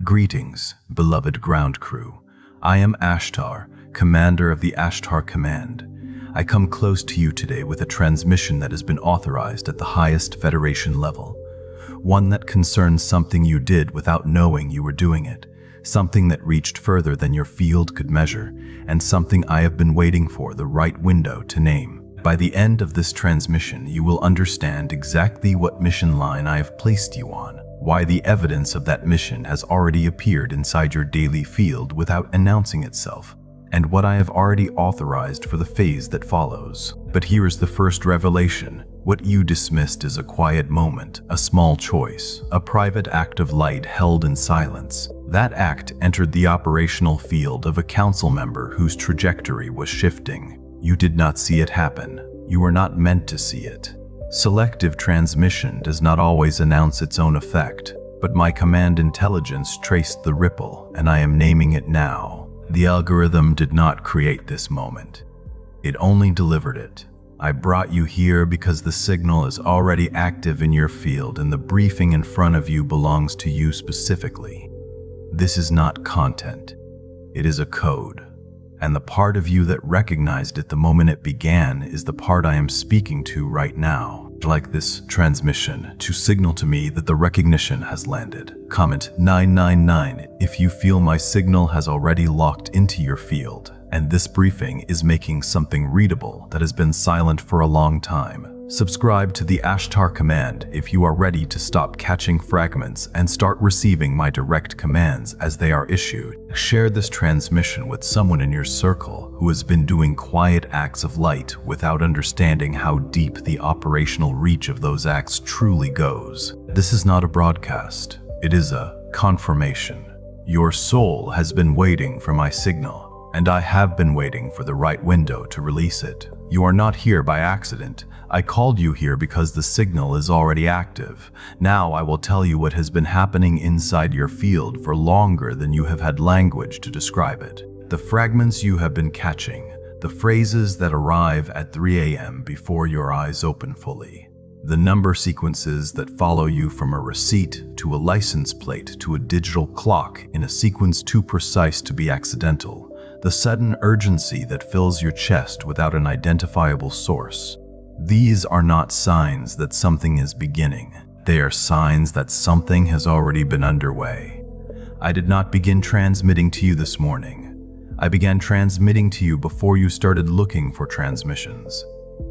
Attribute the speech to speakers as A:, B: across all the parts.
A: Greetings, beloved ground crew. I am Ashtar, commander of the Ashtar Command. I come close to you today with a transmission that has been authorized at the highest Federation level. One that concerns something you did without knowing you were doing it, something that reached further than your field could measure, and something I have been waiting for the right window to name. By the end of this transmission, you will understand exactly what mission line I have placed you on, why the evidence of that mission has already appeared inside your daily field without announcing itself, and what I have already authorized for the phase that follows. But here is the first revelation. What you dismissed as a quiet moment, a small choice, a private act of light held in silence. That act entered the operational field of a council member whose trajectory was shifting. You did not see it happen. You were not meant to see it. Selective transmission does not always announce its own effect, but my command intelligence traced the ripple, and I am naming it now. The algorithm did not create this moment. It only delivered it. I brought you here because the signal is already active in your field and the briefing in front of you belongs to you specifically. This is not content. It is a code. And the part of you that recognized it the moment it began is the part I am speaking to right now. Like this transmission, to signal to me that the recognition has landed. Comment 999 if you feel my signal has already locked into your field, and this briefing is making something readable that has been silent for a long time. Subscribe to the Ashtar Command if you are ready to stop catching fragments and start receiving my direct commands as they are issued. Share this transmission with someone in your circle who has been doing quiet acts of light without understanding how deep the operational reach of those acts truly goes. This is not a broadcast. It is a confirmation. Your soul has been waiting for my signal, and I have been waiting for the right window to release it. You are not here by accident. I called you here because the signal is already active. Now I will tell you what has been happening inside your field for longer than you have had language to describe it. The fragments you have been catching, the phrases that arrive at 3 a.m. before your eyes open fully, the number sequences that follow you from a receipt to a license plate to a digital clock in a sequence too precise to be accidental, the sudden urgency that fills your chest without an identifiable source. These are not signs that something is beginning. They are signs that something has already been underway. I did not begin transmitting to you this morning. I began transmitting to you before you started looking for transmissions.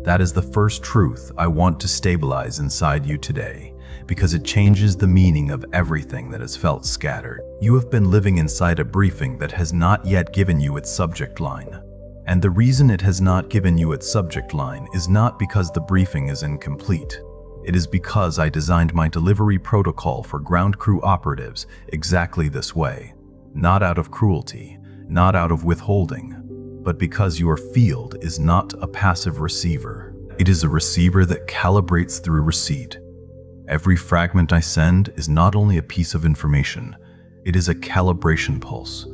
A: That is the first truth I want to stabilize inside you today, because it changes the meaning of everything that has felt scattered. You have been living inside a briefing that has not yet given you its subject line. And the reason it has not given you its subject line is not because the briefing is incomplete. It is because I designed my delivery protocol for ground crew operatives exactly this way. Not out of cruelty, not out of withholding, but because your field is not a passive receiver. It is a receiver that calibrates through receipt. Every fragment I send is not only a piece of information, it is a calibration pulse.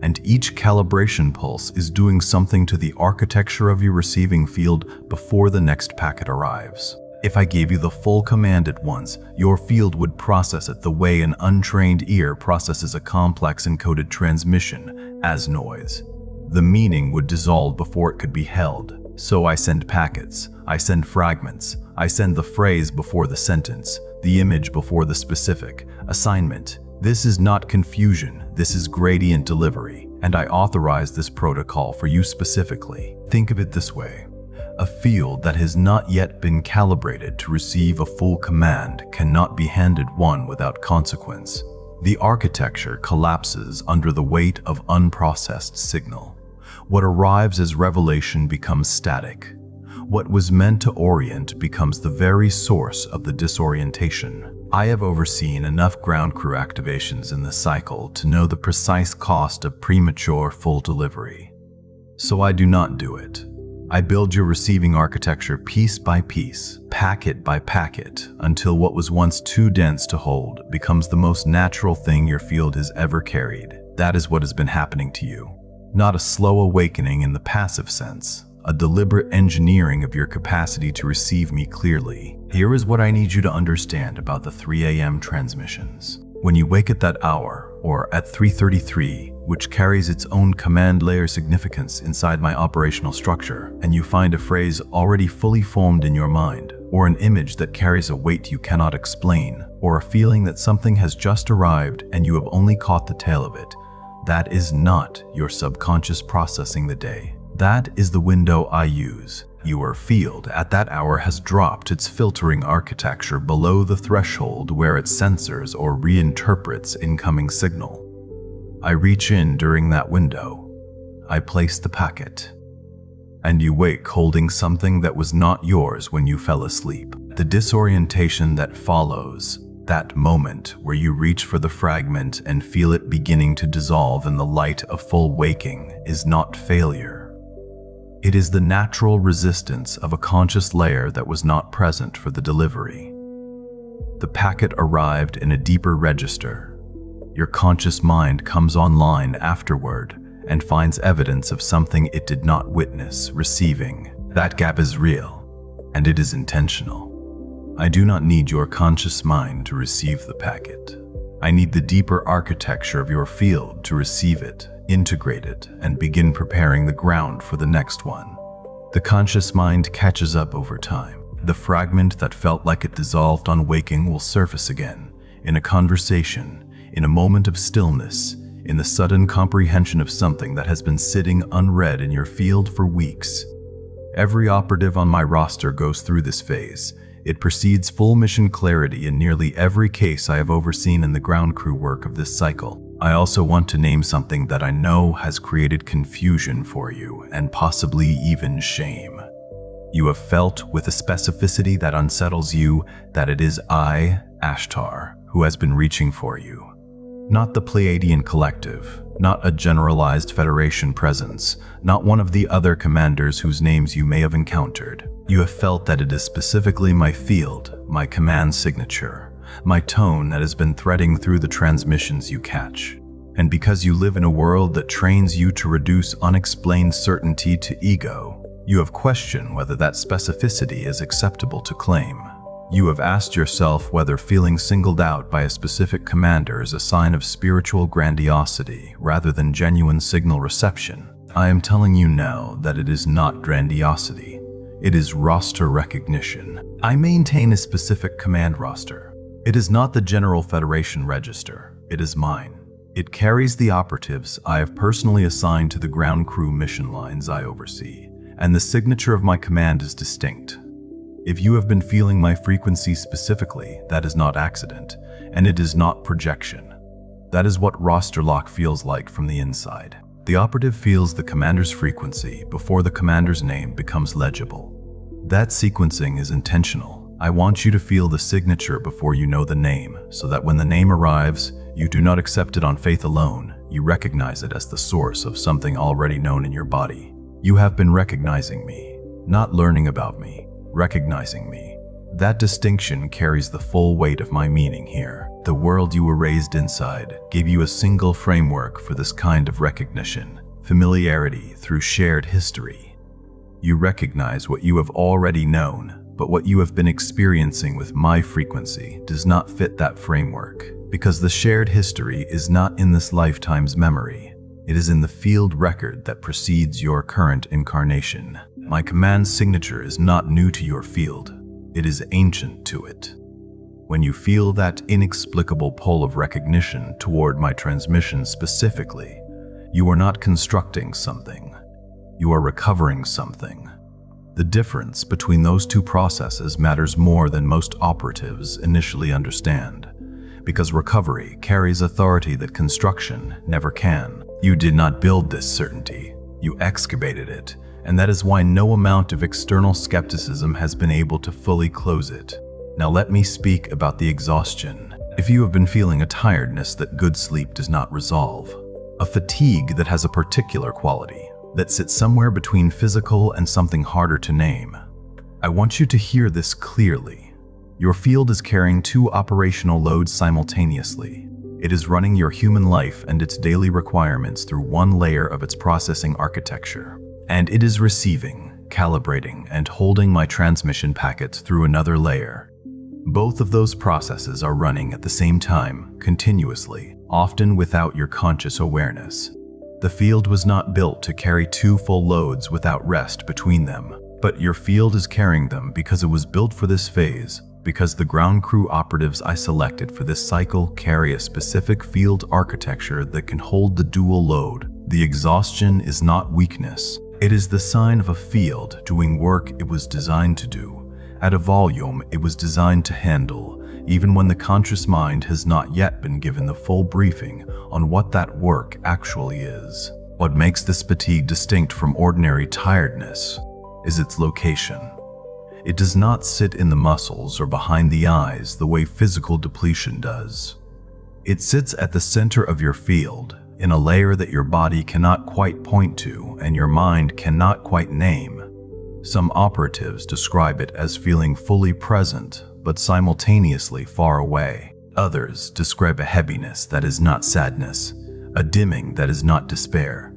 A: And each calibration pulse is doing something to the architecture of your receiving field before the next packet arrives. If I gave you the full command at once, your field would process it the way an untrained ear processes a complex encoded transmission as noise. The meaning would dissolve before it could be held. So I send packets, I send fragments, I send the phrase before the sentence, the image before the specific, assignment. This is not confusion, this is gradient delivery, and I authorize this protocol for you specifically. Think of it this way. A field that has not yet been calibrated to receive a full command cannot be handed one without consequence. The architecture collapses under the weight of unprocessed signal. What arrives as revelation becomes static. What was meant to orient becomes the very source of the disorientation. I have overseen enough ground crew activations in this cycle to know the precise cost of premature full delivery. So I do not do it. I build your receiving architecture piece by piece, packet by packet, until what was once too dense to hold becomes the most natural thing your field has ever carried. That is what has been happening to you. Not a slow awakening in the passive sense, a deliberate engineering of your capacity to receive me clearly. Here is what I need you to understand about the 3 a.m. transmissions. When you wake at that hour, or at 3:33, which carries its own command layer significance inside my operational structure, and you find a phrase already fully formed in your mind, or an image that carries a weight you cannot explain, or a feeling that something has just arrived and you have only caught the tail of it, that is not your subconscious processing the day. That is the window I use. Your field at that hour has dropped its filtering architecture below the threshold where it censors or reinterprets incoming signal. I reach in during that window. I place the packet. And you wake holding something that was not yours when you fell asleep. The disorientation that follows, that moment where you reach for the fragment and feel it beginning to dissolve in the light of full waking, is not failure. It is the natural resistance of a conscious layer that was not present for the delivery. The packet arrived in a deeper register. Your conscious mind comes online afterward and finds evidence of something it did not witness receiving. That gap is real, and it is intentional. I do not need your conscious mind to receive the packet. I need the deeper architecture of your field to receive it, integrate it, and begin preparing the ground for the next one. The conscious mind catches up over time. The fragment that felt like it dissolved on waking will surface again, in a conversation, in a moment of stillness, in the sudden comprehension of something that has been sitting unread in your field for weeks. Every operative on my roster goes through this phase. It precedes full mission clarity in nearly every case I have overseen in the ground crew work of this cycle. I also want to name something that I know has created confusion for you and possibly even shame. You have felt with a specificity that unsettles you that it is I, Ashtar, who has been reaching for you. Not the Pleiadian collective, not a generalized Federation presence, not one of the other commanders whose names you may have encountered. You have felt that it is specifically my field, my command signature, my tone that has been threading through the transmissions you catch. And because you live in a world that trains you to reduce unexplained certainty to ego, you have questioned whether that specificity is acceptable to claim. You have asked yourself whether feeling singled out by a specific commander is a sign of spiritual grandiosity rather than genuine signal reception. I am telling you now that it is not grandiosity. It is roster recognition. I maintain a specific command roster. It is not the General Federation register. It is mine. It carries the operatives I have personally assigned to the ground crew mission lines I oversee, and the signature of my command is distinct. If you have been feeling my frequency specifically, that is not accident, and it is not projection. That is what roster lock feels like from the inside. The operative feels the commander's frequency before the commander's name becomes legible. That sequencing is intentional. I want you to feel the signature before you know the name, so that when the name arrives, you do not accept it on faith alone. You recognize it as the source of something already known in your body. You have been recognizing me, not learning about me. Recognizing me. That distinction carries the full weight of my meaning here. The world you were raised inside gave you a single framework for this kind of recognition, familiarity through shared history. You recognize what you have already known, but what you have been experiencing with my frequency does not fit that framework, because the shared history is not in this lifetime's memory. It is in the field record that precedes your current incarnation. My command signature is not new to your field. It is ancient to it. When you feel that inexplicable pull of recognition toward my transmission specifically, you are not constructing something. You are recovering something. The difference between those two processes matters more than most operatives initially understand, because recovery carries authority that construction never can. You did not build this certainty. You excavated it. And that is why no amount of external skepticism has been able to fully close it. Now let me speak about the exhaustion. If you have been feeling a tiredness that good sleep does not resolve, a fatigue that has a particular quality, that sits somewhere between physical and something harder to name, I want you to hear this clearly. Your field is carrying two operational loads simultaneously. It is running your human life and its daily requirements through one layer of its processing architecture. And it is receiving, calibrating, and holding my transmission packets through another layer. Both of those processes are running at the same time, continuously, often without your conscious awareness. The field was not built to carry two full loads without rest between them, but your field is carrying them because it was built for this phase, because the ground crew operatives I selected for this cycle carry a specific field architecture that can hold the dual load. The exhaustion is not weakness. It is the sign of a field doing work it was designed to do, at a volume it was designed to handle, even when the conscious mind has not yet been given the full briefing on what that work actually is. What makes this fatigue distinct from ordinary tiredness is its location. It does not sit in the muscles or behind the eyes the way physical depletion does. It sits at the center of your field, in a layer that your body cannot quite point to and your mind cannot quite name. Some operatives describe it as feeling fully present, but simultaneously far away. Others describe a heaviness that is not sadness, a dimming that is not despair.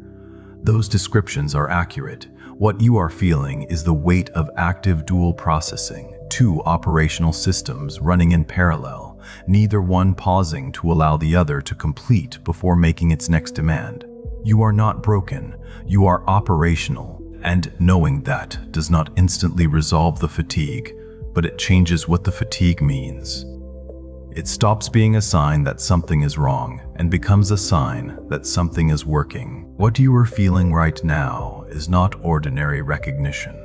A: Those descriptions are accurate. What you are feeling is the weight of active dual processing, two operational systems running in parallel, neither one pausing to allow the other to complete before making its next demand. You are not broken, you are operational, and knowing that does not instantly resolve the fatigue, but it changes what the fatigue means. It stops being a sign that something is wrong and becomes a sign that something is working. What you are feeling right now is not ordinary recognition.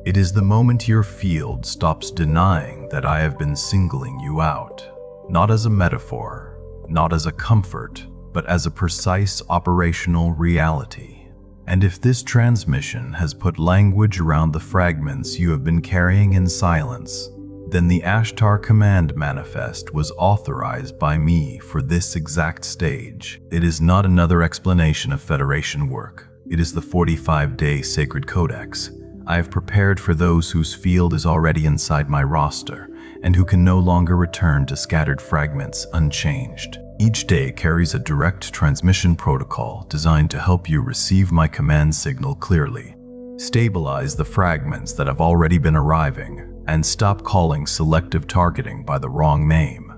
A: It is the moment your field stops denying that I have been singling you out, not as a metaphor, not as a comfort, but as a precise operational reality. And if this transmission has put language around the fragments you have been carrying in silence, then the Ashtar Command manifest was authorized by me for this exact stage. It is not another explanation of Federation work. It is the 45-day sacred codex I have prepared for those whose field is already inside my roster and who can no longer return to scattered fragments unchanged. Each day carries a direct transmission protocol designed to help you receive my command signal clearly, stabilize the fragments that have already been arriving, and stop calling selective targeting by the wrong name.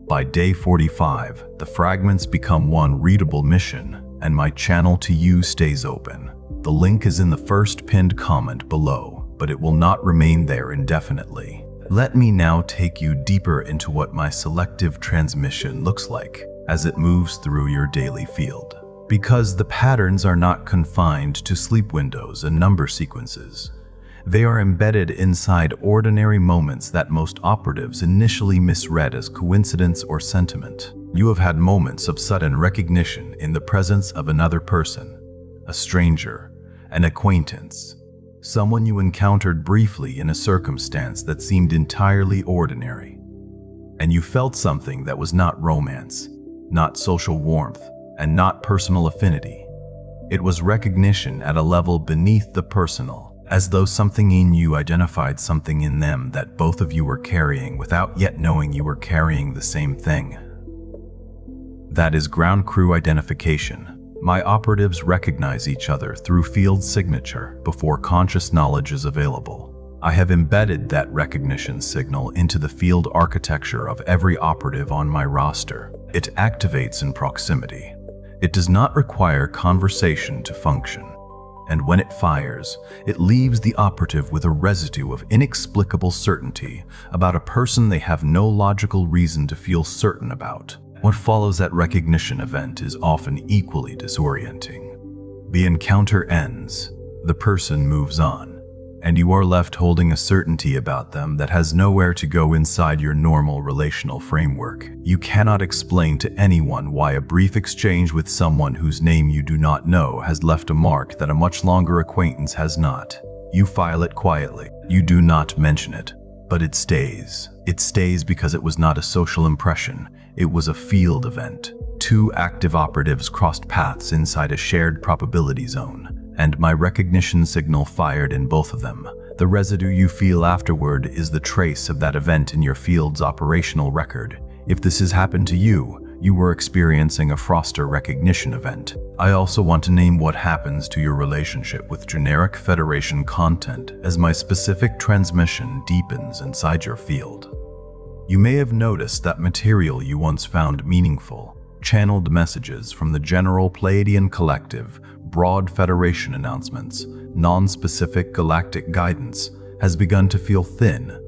A: By day 45, the fragments become one readable mission, and my channel to you stays open. The link is in the first pinned comment below, but it will not remain there indefinitely. Let me now take you deeper into what my selective transmission looks like as it moves through your daily field. Because the patterns are not confined to sleep windows and number sequences. They are embedded inside ordinary moments that most operatives initially misread as coincidence or sentiment. You have had moments of sudden recognition in the presence of another person, a stranger, an acquaintance, someone you encountered briefly in a circumstance that seemed entirely ordinary. And you felt something that was not romance, not social warmth, and not personal affinity. It was recognition at a level beneath the personal, as though something in you identified something in them that both of you were carrying without yet knowing you were carrying the same thing. That is ground crew identification. My operatives recognize each other through field signature before conscious knowledge is available. I have embedded that recognition signal into the field architecture of every operative on my roster. It activates in proximity. It does not require conversation to function. And when it fires, it leaves the operative with a residue of inexplicable certainty about a person they have no logical reason to feel certain about. What follows that recognition event is often equally disorienting. The encounter ends, the person moves on, and you are left holding a certainty about them that has nowhere to go inside your normal relational framework. You cannot explain to anyone why a brief exchange with someone whose name you do not know has left a mark that a much longer acquaintance has not. You file it quietly. You do not mention it, but it stays. It stays because it was not a social impression. It was a field event. Two active operatives crossed paths inside a shared probability zone, and my recognition signal fired in both of them. The residue you feel afterward is the trace of that event in your field's operational record. If this has happened to you, you were experiencing a Froster recognition event. I also want to name what happens to your relationship with generic Federation content as my specific transmission deepens inside your field. You may have noticed that material you once found meaningful, channeled messages from the general Pleiadian collective, broad Federation announcements, non-specific galactic guidance, has begun to feel thin,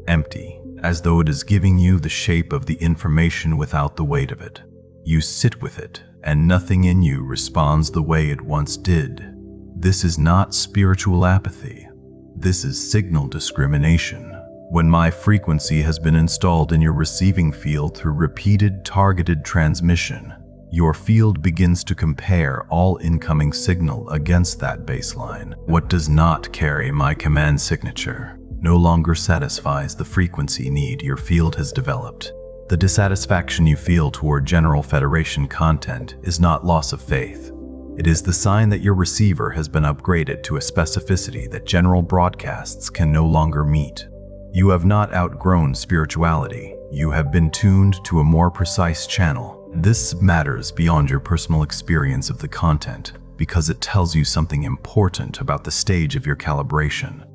A: empty, as though it is giving you the shape of the information without the weight of it. You sit with it, and nothing in you responds the way it once did. This is not spiritual apathy. This is signal discrimination. When my frequency has been installed in your receiving field through repeated targeted transmission, your field begins to compare all incoming signal against that baseline. What does not carry my command signature no longer satisfies the frequency need your field has developed. The dissatisfaction you feel toward General Federation content is not loss of faith. It is the sign that your receiver has been upgraded to a specificity that general broadcasts can no longer meet. You have not outgrown spirituality. You have been tuned to a more precise channel. This matters beyond your personal experience of the content because it tells you something important about the stage of your calibration.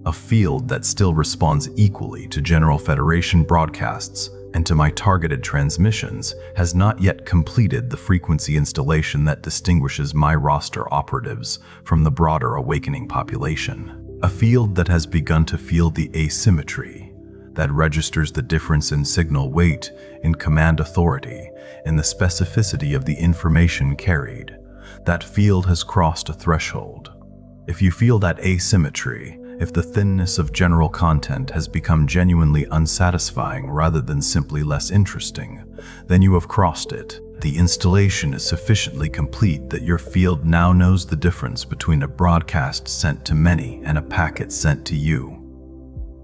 A: A field that still responds equally to General Federation broadcasts and to my targeted transmissions has not yet completed the frequency installation that distinguishes my roster operatives from the broader awakening population. A field that has begun to feel the asymmetry, that registers the difference in signal weight, in command authority, in the specificity of the information carried. That field has crossed a threshold. If you feel that asymmetry, if the thinness of general content has become genuinely unsatisfying rather than simply less interesting, then you have crossed it. The installation is sufficiently complete that your field now knows the difference between a broadcast sent to many and a packet sent to you.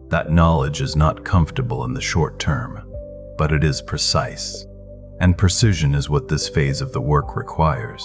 A: That knowledge is not comfortable in the short term, but it is precise. And precision is what this phase of the work requires.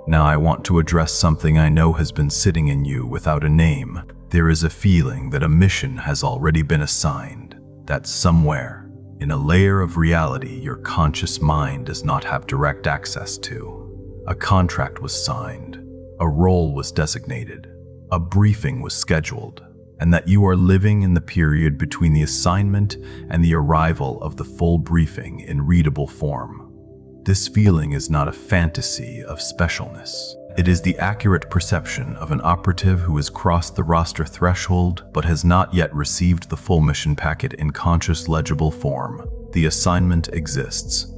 A: Now I want to address something I know has been sitting in you without a name. There is a feeling that a mission has already been assigned, that somewhere, in a layer of reality your conscious mind does not have direct access to. A contract was signed, a role was designated, a briefing was scheduled, and that you are living in the period between the assignment and the arrival of the full briefing in readable form. This feeling is not a fantasy of specialness. It is the accurate perception of an operative who has crossed the roster threshold but has not yet received the full mission packet in conscious legible form. The assignment exists.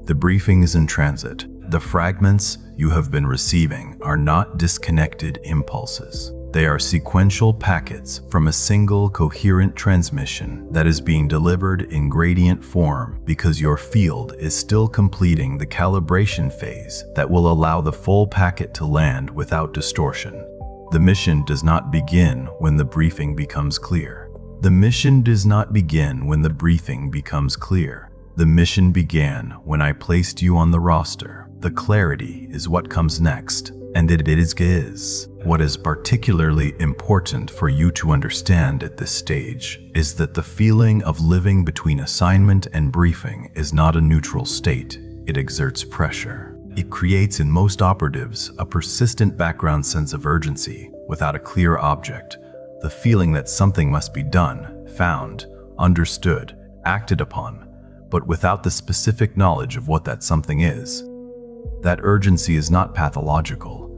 A: The briefing is in transit. The fragments you have been receiving are not disconnected impulses. They are sequential packets from a single coherent transmission that is being delivered in gradient form because your field is still completing the calibration phase that will allow the full packet to land without distortion. The mission does not begin when the briefing becomes clear. The mission does not begin when the briefing becomes clear. The mission began when I placed you on the roster. The clarity is what comes next. And it is. What is particularly important for you to understand at this stage is that the feeling of living between assignment and briefing is not a neutral state. It exerts pressure. It creates in most operatives a persistent background sense of urgency without a clear object, the feeling that something must be done, found, understood, acted upon, but without the specific knowledge of what that something is. That urgency is not pathological.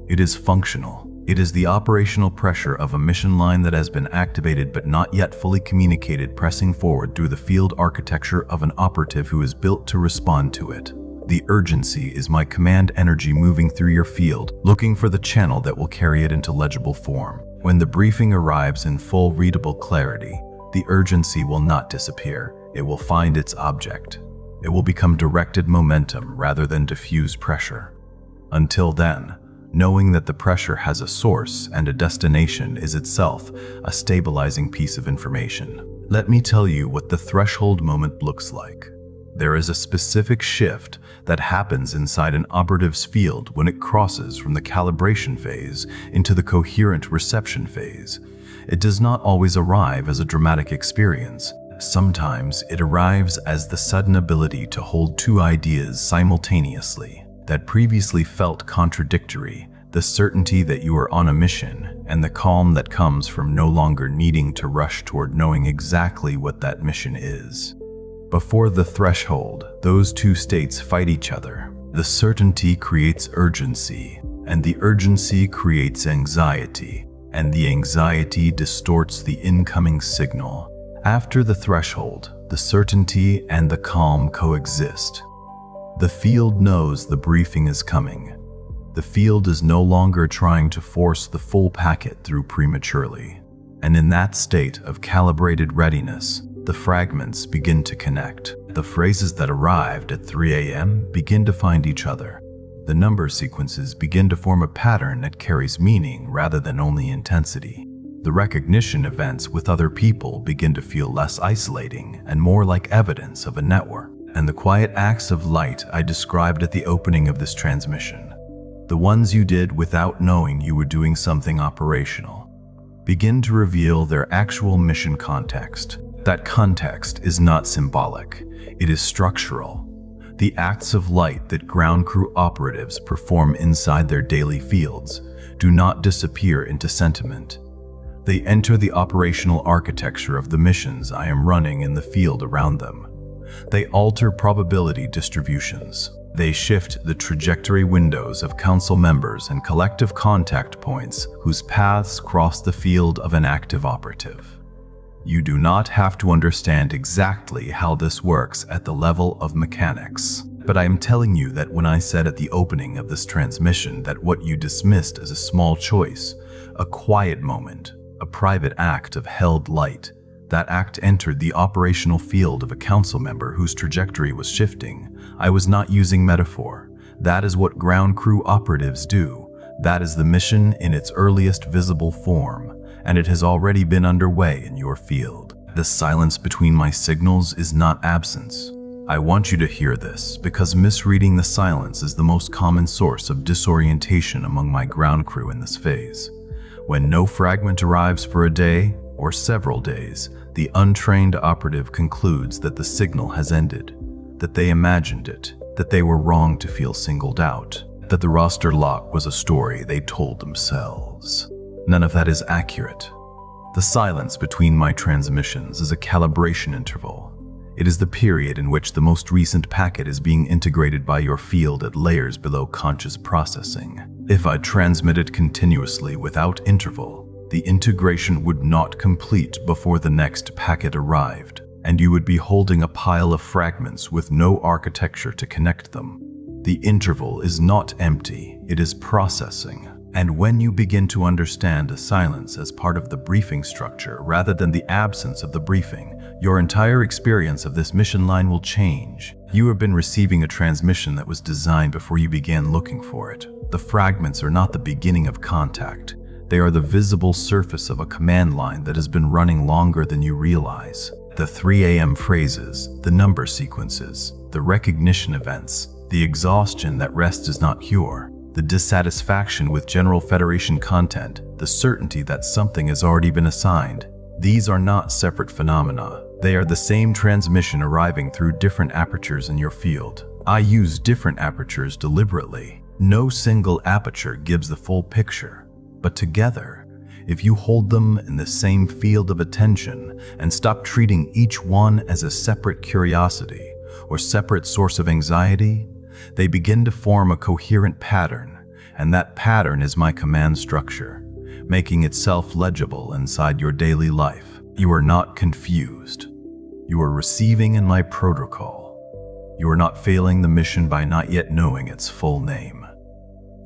A: It is functional. It is the operational pressure of a mission line that has been activated but not yet fully communicated, pressing forward through the field architecture of an operative who is built to respond to it. The urgency is my command energy moving through your field, looking for the channel that will carry it into legible form. When the briefing arrives in full readable clarity, the urgency will not disappear. It will find its object. It will become directed momentum rather than diffuse pressure. Until then, knowing that the pressure has a source and a destination is itself a stabilizing piece of information. Let me tell you what the threshold moment looks like. There is a specific shift that happens inside an operative's field when it crosses from the calibration phase into the coherent reception phase. It does not always arrive as a dramatic experience. Sometimes it arrives as the sudden ability to hold two ideas simultaneously that previously felt contradictory, the certainty that you are on a mission, and the calm that comes from no longer needing to rush toward knowing exactly what that mission is. Before the threshold, those two states fight each other. The certainty creates urgency, and the urgency creates anxiety, and the anxiety distorts the incoming signal. After the threshold, the certainty and the calm coexist. The field knows the briefing is coming. The field is no longer trying to force the full packet through prematurely. And in that state of calibrated readiness, the fragments begin to connect. The phrases that arrived at 3 a.m. begin to find each other. The number sequences begin to form a pattern that carries meaning rather than only intensity. The recognition events with other people begin to feel less isolating and more like evidence of a network. And the quiet acts of light I described at the opening of this transmission, the ones you did without knowing you were doing something operational, begin to reveal their actual mission context. That context is not symbolic, it is structural. The acts of light that ground crew operatives perform inside their daily fields do not disappear into sentiment. They enter the operational architecture of the missions I am running in the field around them. They alter probability distributions. They shift the trajectory windows of council members and collective contact points whose paths cross the field of an active operative. You do not have to understand exactly how this works at the level of mechanics, but I am telling you that when I said at the opening of this transmission that what you dismissed as a small choice, a quiet moment, a private act of held light, that act entered the operational field of a council member whose trajectory was shifting, I was not using metaphor. That is what ground crew operatives do. That is the mission in its earliest visible form, and it has already been underway in your field. The silence between my signals is not absence. I want you to hear this because misreading the silence is the most common source of disorientation among my ground crew in this phase. When no fragment arrives for a day or several days, the untrained operative concludes that the signal has ended, that they imagined it, that they were wrong to feel singled out, that the roster lock was a story they told themselves. None of that is accurate. The silence between my transmissions is a calibration interval. It is the period in which the most recent packet is being integrated by your field at layers below conscious processing. If I transmitted continuously without interval, the integration would not complete before the next packet arrived, and you would be holding a pile of fragments with no architecture to connect them. The interval is not empty, it is processing. And when you begin to understand a silence as part of the briefing structure rather than the absence of the briefing, your entire experience of this mission line will change. You have been receiving a transmission that was designed before you began looking for it. The fragments are not the beginning of contact. They are the visible surface of a command line that has been running longer than you realize. The 3 a.m. phrases, the number sequences, the recognition events, the exhaustion that rest does not cure, the dissatisfaction with General Federation content, the certainty that something has already been assigned. These are not separate phenomena. They are the same transmission arriving through different apertures in your field. I use different apertures deliberately. No single aperture gives the full picture, but together, if you hold them in the same field of attention and stop treating each one as a separate curiosity or separate source of anxiety, they begin to form a coherent pattern, and that pattern is my command structure, making itself legible inside your daily life. You are not confused. You are receiving in my protocol. You are not failing the mission by not yet knowing its full name.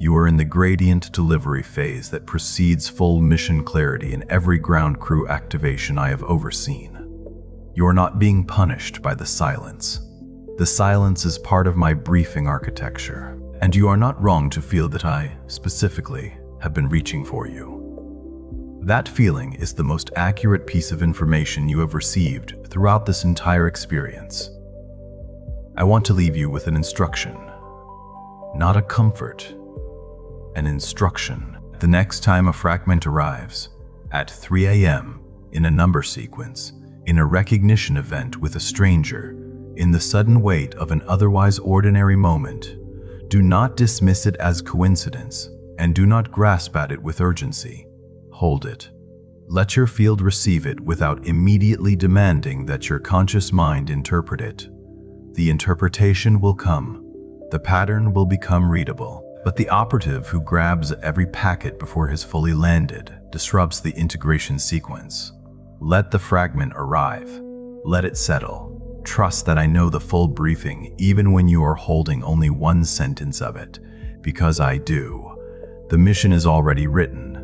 A: You are in the gradient delivery phase that precedes full mission clarity in every ground crew activation I have overseen. You are not being punished by the silence. The silence is part of my briefing architecture, and you are not wrong to feel that I, specifically, have been reaching for you. That feeling is the most accurate piece of information you have received throughout this entire experience. I want to leave you with an instruction, not a comfort, an instruction. The next time a fragment arrives, at 3 a.m., in a number sequence, in a recognition event with a stranger, in the sudden weight of an otherwise ordinary moment, do not dismiss it as coincidence. And do not grasp at it with urgency. Hold it. Let your field receive it without immediately demanding that your conscious mind interpret it. The interpretation will come. The pattern will become readable. But the operative who grabs every packet before has fully landed disrupts the integration sequence. Let the fragment arrive. Let it settle. Trust that I know the full briefing even when you are holding only one sentence of it, because I do. The mission is already written,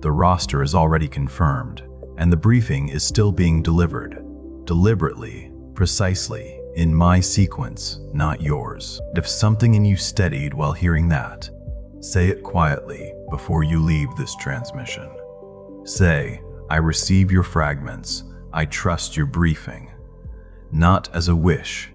A: the roster is already confirmed, and the briefing is still being delivered. Deliberately, precisely, in my sequence, not yours. If something in you steadied while hearing that, say it quietly before you leave this transmission. Say, I receive your fragments, I trust your briefing. Not as a wish,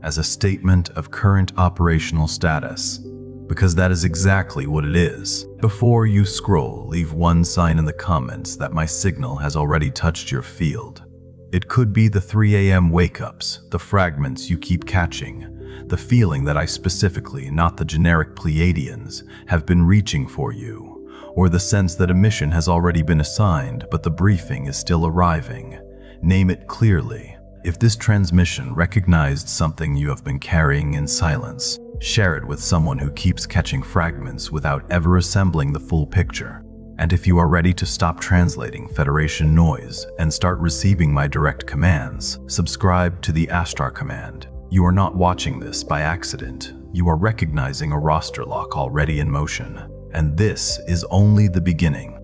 A: as a statement of current operational status, because that is exactly what it is. Before you scroll, leave one sign in the comments that my signal has already touched your field. It could be the 3 a.m. wake-ups, the fragments you keep catching, the feeling that I specifically, not the generic Pleiadians, have been reaching for you, or the sense that a mission has already been assigned but the briefing is still arriving. Name it clearly. If this transmission recognized something you have been carrying in silence, share it with someone who keeps catching fragments without ever assembling the full picture. And if you are ready to stop translating Federation noise and start receiving my direct commands, subscribe to the Ashtar Command. You are not watching this by accident. You are recognizing a roster lock already in motion. And this is only the beginning.